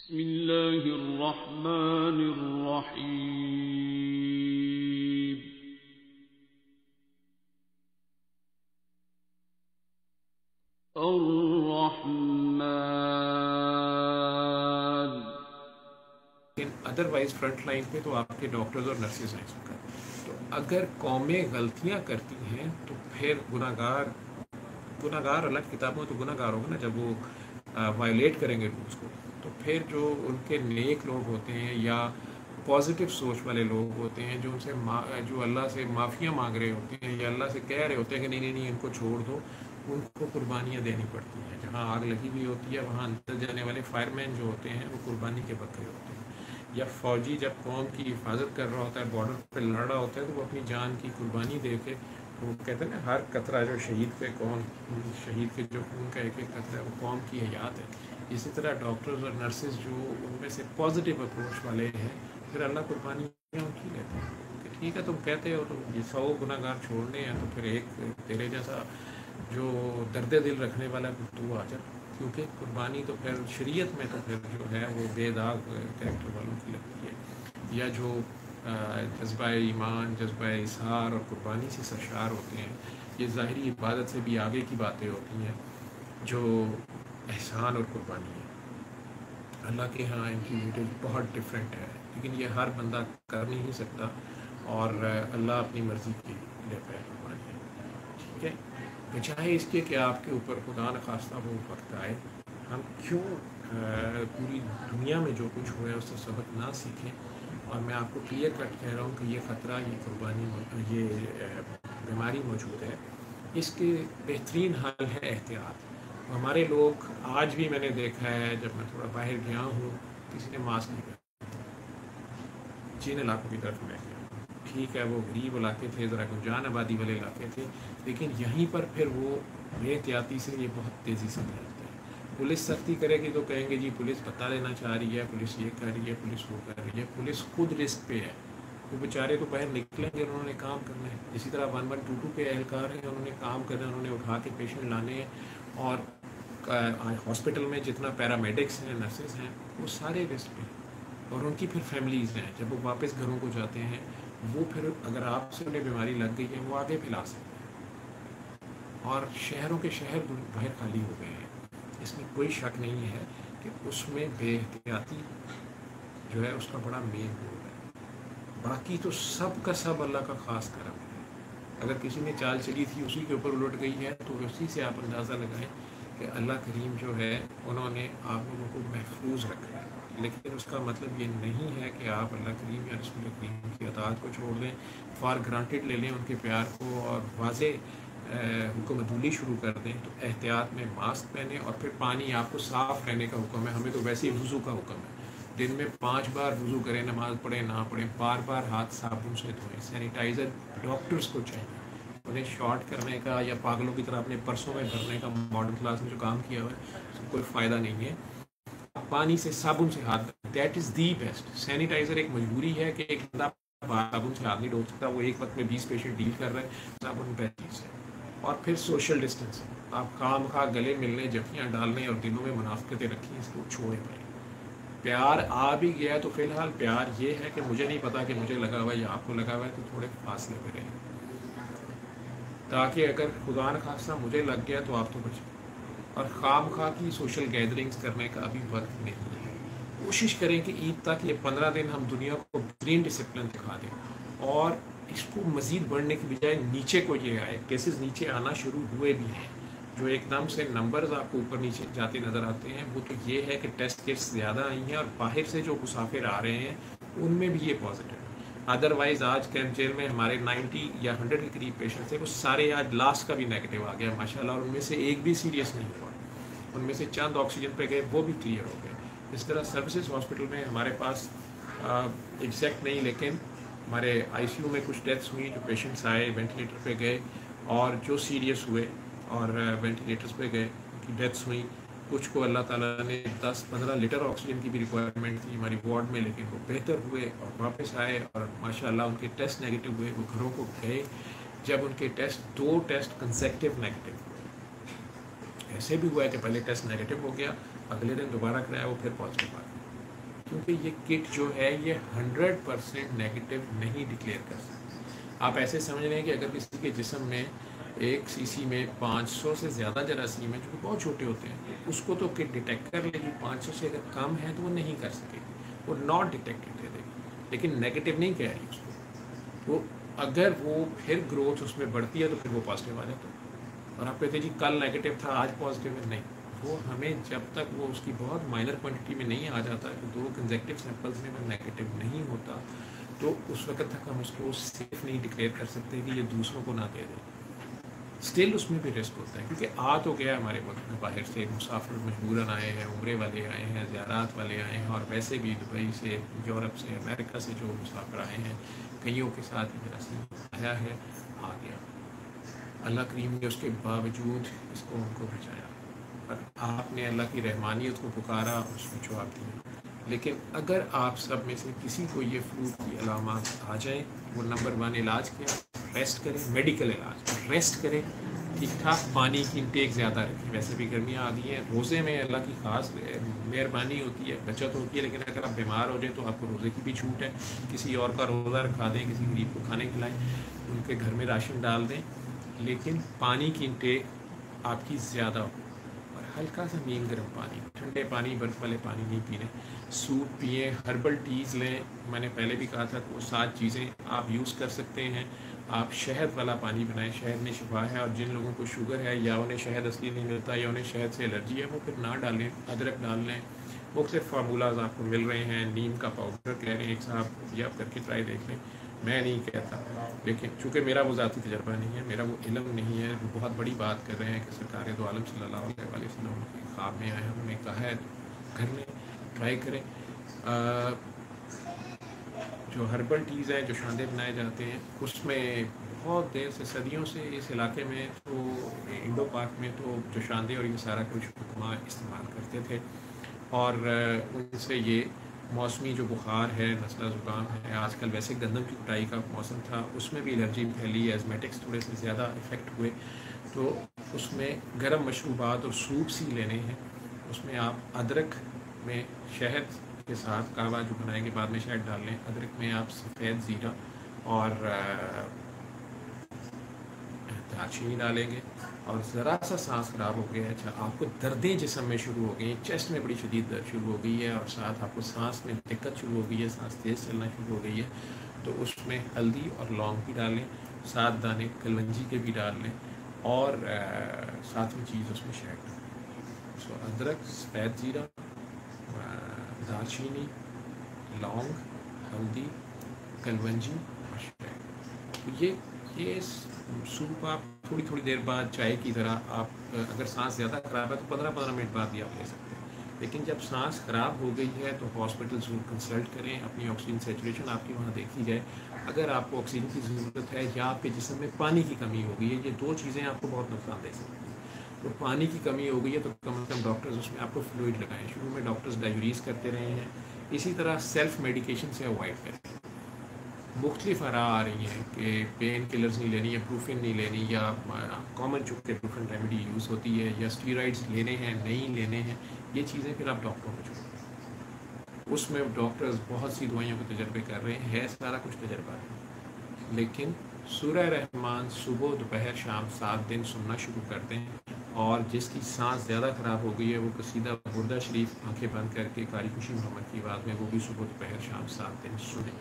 بسم الله الرحمن الرحيم. الرحمن. ادروائز فرنٹ لائن پہ تو آپ کے ڈاکٹرز اور نرسز ہیں. تو اگر قومیں غلطیاں کرتی ہیں تو پھر گناہگار اللہ کی کتابوں میں تو گناہگار ہوگا نا، جب وہ وائلیٹ کریں گے رولس کو. تو پھر جو ان کے نیک لوگ ہوتے ہیں یا پازیٹیو سوچ والے لوگ ہوتے ہیں، جو ان سے جو اللہ سے معافیاں مانگ رہے ہوتے ہیں یا اللہ سے کہہ رہے ہوتے ہیں کہ نہیں ان کو چھوڑ دو، ان کو قربانیاں دینی پڑتی ہیں. جہاں آگ لگی ہوئی ہوتی ہے وہاں اندر جانے والے فائر مین جو ہوتے ہیں وہ قربانی کے بکرے ہوتے ہیں. یا فوجی جب قوم کی حفاظت کر رہا ہوتا ہے، بارڈر پہ لڑ رہا ہوتا ہے، تو وہ اپنی جان کی قربانی دے کے، وہ کہتے ہیں نا ہر قطرہ جو شہید کے جو خون کا ایک ایک قطرہ ہے وہ قوم کی حیات ہے. اسی طرح ڈاکٹرز اور نرسز جو ان میں سے پازیٹیو اپروچ والے ہیں، پھر اللہ قربانی ان کی لیتے ہیں کہ ٹھیک ہے تم کہتے ہو تو یہ 100 گناہگار چھوڑنے ہیں، تو پھر ایک تیرے جیسا جو درد دل رکھنے والا تو آ جا. کیونکہ قربانی تو پھر شریعت میں تو پھر جو ہے وہ بے داغ کریکٹر والوں کی لگتی ہے. یا جو جذبہ ایمان، جذبہ اظہار اور قربانی سے سرشار ہوتے ہیں، یہ ظاہری عبادت سے بھی آگے کی باتیں ہوتی ہیں جو احسان اور قربانی ہے. اللہ کے ہاں ان کی ویٹیج بہت ڈفرینٹ ہے، لیکن یہ ہر بندہ کر نہیں سکتا، اور اللہ اپنی مرضی کی لیتا ہے قربانی. ٹھیک ہے، بجائے اس کے کہ آپ کے اوپر خدا نخواستہ وہ وقت آئے، ہم کیوں پوری دنیا میں جو کچھ ہوا ہے اس سے سبق نہ سیکھیں. اور میں آپ کو کلیئر کٹ کہہ رہا ہوں کہ یہ خطرہ، یہ قربانی، یہ بیماری موجود ہے. اس کے بہترین حل ہے احتیاط. ہمارے لوگ آج بھی میں نے دیکھا ہے، جب میں تھوڑا باہر گیا ہوں، کسی نے ماسک نہیں پہنا. جن علاقوں کی طرف میں گیا، ٹھیک ہے وہ غریب علاقے تھے، ذرا گنجان آبادی والے علاقے تھے، لیکن یہیں پر پھر وہ بے احتیاطی سے یہ بہت تیزی سے پھیلتے ہیں. پولیس سختی کرے گی تو کہیں گے جی پولیس بتا لینا چاہ رہی ہے، پولیس یہ کر رہی ہے، پولیس وہ کر رہی ہے. پولیس خود رسک پہ ہے، وہ بیچارے تو باہر نکلیں گے، انہوں نے کام کرنا ہے. اسی طرح 1122 کے اہلکار ہیں، انہوں نے کام کرنا ہے، انہوں نے اٹھا کے پیشنٹ لانے ہیں. اور ہاسپٹل میں جتنا پیرامیڈکس ہیں، نرسز ہیں، وہ سارے رسک پہ ہیں. اور ان کی پھر فیملیز ہیں، جب وہ واپس گھروں کو جاتے ہیں، وہ پھر اگر آپ سے انہیں بیماری لگ گئی ہے وہ آگے پھیلا سکتے ہیں. اور شہروں کے شہر باہر خالی ہو گئے ہیں. اس میں کوئی شک نہیں ہے کہ اس میں بے احتیاطی جو ہے اس کا بڑا مین رول ہے. باقی تو سب کا سب اللہ کا خاص کرم ہے. اگر کسی نے چال چلی تھی اسی کے اوپر الٹ گئی ہے، تو اسی سے آپ اندازہ لگائیں کہ اللہ کریم جو ہے انہوں نے آپ لوگوں کو محفوظ رکھا ہے. لیکن اس کا مطلب یہ نہیں ہے کہ آپ اللہ کریم یا رسول کریم کی اطاعت کو چھوڑ دیں، فار گرانٹیڈ لے لیں ان کے پیار کو، اور واضح حکم عدولی شروع کر دیں. تو احتیاط میں ماسک پہنیں، اور پھر پانی آپ کو صاف رہنے کا حکم ہے. ہمیں تو ویسے ہی وضو کا حکم ہے، دن میں 5 بار وضو کریں، نماز پڑھیں نہ پڑھیں، بار بار ہاتھ صابن سے دھوئیں. سینیٹائزر ڈاکٹرز کو چاہیے، انہیں شارٹ کرنے کا یا پاگلوں کی طرح اپنے پرسوں میں بھرنے کا ماڈرن کلاس میں جو کام کیا ہوا ہے اس کو کوئی فائدہ نہیں ہے. پانی سے صابن سے ہاتھ، that is the best. Sanitizer ایک مجبوری ہے کہ ایک بندہ صابن سے ہاتھ نہیں دھو سکتا، وہ ایک وقت میں 20 پیشنٹ ڈیل کر رہے ہیں. صابن بیسٹ چیز ہے. اور پھر سوشل ڈسٹینس، آپ خام خواہ گلے ملنے، جفیاں ڈالنے اور دلوں میں منافقتیں رکھیں، اس کو چھوڑیں. پڑیں پیار آ بھی گیا تو فی الحال پیار یہ ہے کہ مجھے نہیں پتا کہ مجھے لگا ہوا ہے یا آپ کو لگا ہوا ہے، تو تھوڑے فاصلے پہ رہیں، تاکہ اگر خدا نخواستہ مجھے لگ گیا تو آپ تو بچیں. اور خام خواہ کی سوشل گیدرنگز کرنے کا ابھی وقت نہیں ہے. کوشش کریں کہ عید تک یہ 15 دن ہم دنیا کو بہترین ڈسپلن دکھا دیں، اور اس کو مزید بڑھنے کی بجائے نیچے کو یہ آئے. کیسز نیچے آنا شروع ہوئے بھی ہیں، جو ایک دم سے نمبرز آپ کو اوپر نیچے جاتے نظر آتے ہیں، وہ تو یہ ہے کہ ٹیسٹ کٹس زیادہ آئی ہیں، اور باہر سے جو مسافر آ رہے ہیں ان میں بھی یہ پازیٹیو ہے. ادروائز آج کیمپ جیل میں ہمارے 90 یا 100 کے قریب پیشنٹ تھے، وہ سارے آج لاسٹ کا بھی نیگیٹو آ گیا ماشاءاللہ، اور ان میں سے ایک بھی سیریس نہیں ہوا. ان میں سے چند آکسیجن پہ گئے، وہ بھی کلیئر ہو گئے. اس طرح سروسز ہاسپٹل میں ہمارے پاس ایگزیکٹ نہیں، لیکن ہمارے آئی سی یو میں کچھ ڈیتھس ہوئی، جو پیشنٹس آئے وینٹیلیٹر پہ گئے، اور جو سیریس ہوئے اور وینٹیلیٹرز پہ گئے ان کی ڈیتھس ہوئیں. کچھ کو اللہ تعالیٰ نے 10-15 لیٹر آکسیجن کی بھی ریکوائرمنٹ تھی ہماری وارڈ میں، لیکن وہ بہتر ہوئے اور واپس آئے، اور ماشاءاللہ ان کے ٹیسٹ نیگیٹو ہوئے، وہ گھروں کو گئے. جب ان کے ٹیسٹ 2 ٹیسٹ کنسیکٹیو نیگیٹو ہوئے، ایسے بھی ہوا ہے کہ پہلے ٹیسٹ نیگیٹو ہو گیا، اگلے دن دوبارہ کرایا وہ پھر پازیٹیو آ گیا. کیونکہ یہ کٹ جو ہے یہ 100% نیگیٹو نہیں ڈکلیئر کر سکتی. آپ ایسے سمجھ لیں کہ اگر کسی کے جسم میں ایک سی سی میں 500 سے زیادہ جراثیم ہیں جو کہ بہت چھوٹے ہوتے ہیں، اس کو تو کٹ ڈیٹیکٹ کر لے گی. 500 سے اگر کم ہے تو وہ نہیں کر سکے گی، وہ ناٹ ڈیٹیکٹڈ دے دے گی، لیکن نیگیٹو نہیں کہہ رہی اس کو. وہ اگر وہ پھر گروتھ اس میں بڑھتی ہے تو پھر وہ پازیٹیو آ جاتا ہے. اور آپ کہتے ہیں جی کل نیگیٹو تھا آج پازیٹیو ہے، نہیں. وہ ہمیں جب تک وہ اس کی بہت مائنر کوانٹٹی میں نہیں آ جاتا کہ 2 کنزیکٹیو سیمپلز میں وہ نیگیٹو نہیں ہوتا، تو اس وقت تک ہم اس کو سیف نہیں ڈکلیئر کر سکتے کہ یہ دوسروں کو نہ دے دیں. اسٹل اس میں بھی رسک ہوتا ہے کیونکہ آ تو گیا ہمارے ملک میں باہر سے مسافر مجبوراً آئے ہیں، عمرے والے آئے ہیں، زیارات والے آئے ہیں، اور ویسے بھی دبئی سے، یورپ سے، امریکہ سے جو مسافر آئے ہیں، کئیوں کے ساتھ یہ جراثیم آیا ہے، آ گیا. اللہ کریم نے اس کے باوجود اس کو ان کو بچایا، اور آپ نے اللہ کی رحمانیت کو پکارا، اس کو جواب دیا. لیکن اگر آپ سب میں سے کسی کو یہ فلو کی علامات آ جائیں، وہ نمبر 1 علاج کیا، ریسٹ کریں، میڈیکل علاج ریسٹ کریں، ٹھیک ٹھاک پانی کی انٹیک زیادہ رکھیں. ویسے بھی گرمیاں آ گئی ہیں، روزے میں اللہ کی خاص مہربانی ہوتی ہے، بچت ہوتی ہے، لیکن اگر آپ بیمار ہو جائیں تو آپ کو روزے کی بھی چھوٹ ہے. کسی اور کا روزہ رکھا دیں، کسی غریب کو کھانے کھلائیں، ان کے گھر میں راشن ڈال دیں، لیکن پانی کی انٹیک آپ کی زیادہ ہو، اور ہلکا سا نیم گرم پانی، ٹھنڈے پانی، برف والے پانی نہیں پینے. سوپ پئیں، ہربل ٹیز لیں. میں نے پہلے بھی کہا تھا کہ وہ 7 چیزیں آپ یوز کر سکتے ہیں. آپ شہد والا پانی بنائیں، شہد میں شفا ہے، اور جن لوگوں کو شوگر ہے یا انہیں شہد اصلی نہیں ملتا یا انہیں شہد سے الرجی ہے، وہ پھر نہ ڈالیں، ادرک ڈال لیں. مختلف فارمولاز آپ کو مل رہے ہیں. نیم کا پاؤڈر کہہ رہے ہیں ایک صاحب، یہ آپ کر کے ٹرائی دیکھ لیں. میں نہیں کہتا، لیکن چونکہ میرا وہ ذاتی تجربہ نہیں ہے، میرا وہ علم نہیں ہے. وہ بہت بڑی بات کر رہے ہیں کہ سرکار دو عالم صلی اللہ علیہ وسلم کے خواب میں آئے، انہوں نے کہا ہے گھر میں ٹرائی کریں. جو ہربل ٹیز ہیں، جو شاندے بنائے جاتے ہیں، اس میں بہت دیر سے، صدیوں سے اس علاقے میں تو انڈو پاک میں تو جو شاندے اور یہ سارا کچھ حکماں استعمال کرتے تھے، اور ان سے یہ موسمی جو بخار ہے، نزلہ زکام ہے، آج کل ویسے گندم کی کٹائی کا موسم تھا، اس میں بھی الرجی پھیلی، ایزمیٹکس تھوڑے سے زیادہ افیکٹ ہوئے. تو اس میں گرم مشروبات اور سوپس ہی لینے ہیں. اس میں آپ ادرک میں شہد کے ساتھ قہوہ جو بنائیں گے بعد میں شہد ڈال لیں. ادرک میں آپ سفید زیرہ اور دال چینی ڈالیں گے. اور ذرا سا سانس خراب ہو گیا، اچھا آپ کو دردیں جسم میں شروع ہو گئی ہیں، چیسٹ میں بڑی شدید درد شروع ہو گئی ہے، اور ساتھ آپ کو سانس میں دقت شروع ہو گئی ہے، سانس تیز چلنا شروع ہو گئی ہے، تو اس میں ہلدی اور لونگ بھی ڈالیں، 7 دانے کلونجی کے بھی ڈال لیں، اور 7ویں چیز اس میں شہد ڈالیں. سو ادرک، سفید زیرہ، دال چینی، لونگ، ہلدی، کلونجی اور شہد. یہ سوپ آپ تھوڑی تھوڑی دیر بعد چائے کی طرح، آپ اگر سانس زیادہ خراب ہے تو 15-15 منٹ بعد بھی آپ لے سکتے ہیں. لیکن جب سانس خراب ہو گئی ہے تو ہاسپٹل ضرور کنسلٹ کریں، اپنی آکسیجن سیچوریشن آپ کی وہاں دیکھی جائے. اگر آپ کو آکسیجن کی ضرورت ہے یا آپ کے جسم میں پانی کی کمی ہو گئی ہے، یہ 2 چیزیں آپ کو بہت نقصان دے سکتی ہیں. تو پانی کی کمی ہو گئی ہے تو کم از کم ڈاکٹرز اس میں آپ کو فلوئڈ لگائیں. شروع میں ڈاکٹرز ڈائیوریز کرتے رہے ہیں. اسی طرح سیلف میڈیکیشن سے اوائڈ کریں. مختلف آراء آ رہی ہیں کہ پین کلرز نہیں لینی، یا بروفن نہیں لینی، یا کامن چونکہ بروفن ریمیڈی یوز ہوتی ہے، یا اسٹیرائڈز لینے ہیں نہیں لینے ہیں. یہ چیزیں پھر آپ ڈاکٹروں کو چھوڑیں. اس میں ڈاکٹرز بہت سی دوائیوں کے تجربے کر رہے ہیں، ہے سارا کچھ تجربہ ہے. لیکن سورہ رحمان صبح دوپہر شام 7 دن سننا شروع کرتے ہیں. اور جس کی سانس زیادہ خراب ہو گئی ہے وہ قصیدہ بردہ شریف آنکھیں بند کر کے قاری خوشی محمد کی آواز میں وہ بھی صبح دوپہر شام 7 دن سنیں.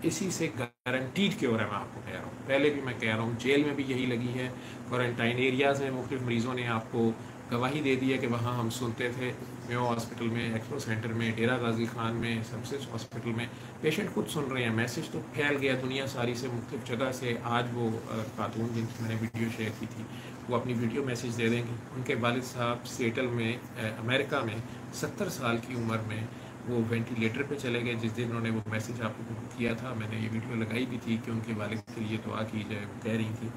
اسی سے گارنٹیڈ کیور ہے. میں آپ کو کہہ رہا ہوں، پہلے بھی میں کہہ رہا ہوں، جیل میں بھی یہی لگی ہے، کوارنٹائن ایریاز میں مختلف مریضوں نے آپ کو گواہی دے دی ہے کہ وہاں ہم سنتے تھے. میو ہاسپٹل میں، ایکسپو سینٹر میں، ڈیرہ غازی خان میں، سبسس ہاسپٹل میں پیشنٹ خود سن رہے ہیں. میسج تو پھیل گیا دنیا ساری سے، مختلف جگہ سے. آج وہ خاتون جن کی میں نے ویڈیو شیئر کی تھی، وہ اپنی ویڈیو میسج دے دیں گے. ان کے والد صاحب سیٹل میں، امریکہ میں، 70 سال کی عمر میں وہ وینٹیلیٹر پہ چلے گئے. جس دن انہوں نے وہ میسج آپ کو کیا تھا، میں نے یہ ویڈیو لگائی بھی تھی کہ ان کے والد کے لیے دعا کی جائے. وہ کہہ رہی تھی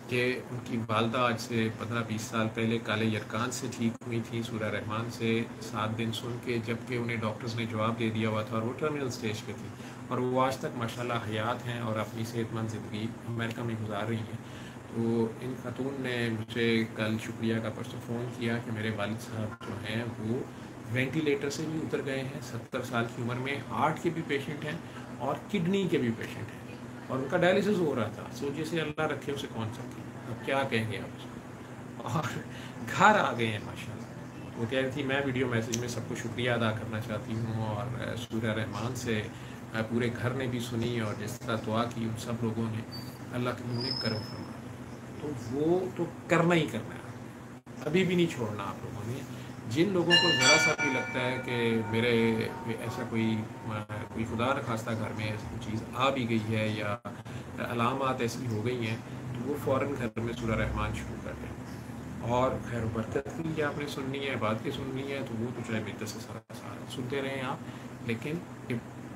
کہ ان کی والدہ آج سے 15-20 سال پہلے کالے یرکان سے ٹھیک ہوئی تھی سورہ رحمان سے 7 دن سن کے، جبکہ انہیں ڈاکٹرز نے جواب دے دیا ہوا تھا، اور وہ ٹرمینل سٹیج پہ تھی، اور وہ آج تک ماشاءاللہ حیات ہیں اور اپنی صحت مند زندگی امریکہ میں گزار رہی ہیں. تو ان خاتون نے مجھے کل شکریہ کا پرسوں فون کیا کہ میرے والد صاحب جو ہیں وہ وینٹیلیٹر سے بھی اتر گئے ہیں 70 سال کی عمر میں، ہارٹ کے بھی پیشنٹ ہیں اور کڈنی کے بھی پیشنٹ ہیں، اور ان کا ڈائلسس ہو رہا تھا. سوچیے سے اللہ رکھے اسے کون سکتی، اب کیا کہیں گے آپ اس کو. اور گھر آ گئے ہیں ماشاء اللہ. وہ کہہ رہی تھی میں ویڈیو میسیج میں سب کو شکریہ ادا کرنا چاہتی ہوں، اور سورہ رحمان سے پورے گھر نے بھی سنی، اور جس طرح دعا کی ان سب لوگوں نے، اللہ کے نے کرم فرما. تو وہ تو کرنا ہی کرنا ہے، ابھی بھی نہیں چھوڑنا آپ لوگوں نے. جن لوگوں کو ذرا سا بھی لگتا ہے کہ میرے ایسا کوئی خدا نخواستہ گھر میں ایسی کوئی چیز آ بھی گئی ہے یا علامات ایسی ہو گئی ہیں، تو وہ فوراً گھر میں سورہ رحمان شروع کر دیں. اور خیر و برکت کے لیے آپ نے سننی ہے، بات کی سننی ہے، تو وہ تو چاہے بدت سے سارا سنتے رہیں آپ، لیکن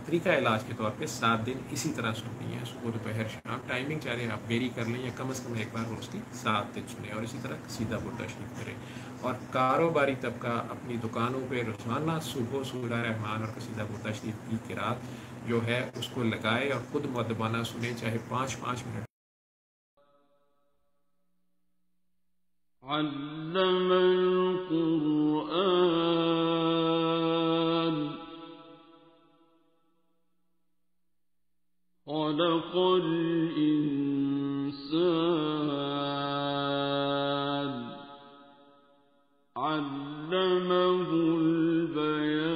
طریقہ علاج کے طور پہ 7 دن اسی طرح سننی ہے، صبح دوپہر شام. ٹائمنگ چاہے آپ ویری کر لیں، یا کم از کم ایک بار روز کی 7 دن سنیں، اور اسی طرح سیدھا بردہ شریف کریں. اور کاروباری طبقہ اپنی دکانوں پہ روزانہ صبح سورہ رحمان اور قصیدہ بردہ شریف کی قرات جو ہے اس کو لگائے اور خود مؤدبانہ سنیں، چاہے 5 منٹ. علم القرآن خلق الإنسان علمه البيان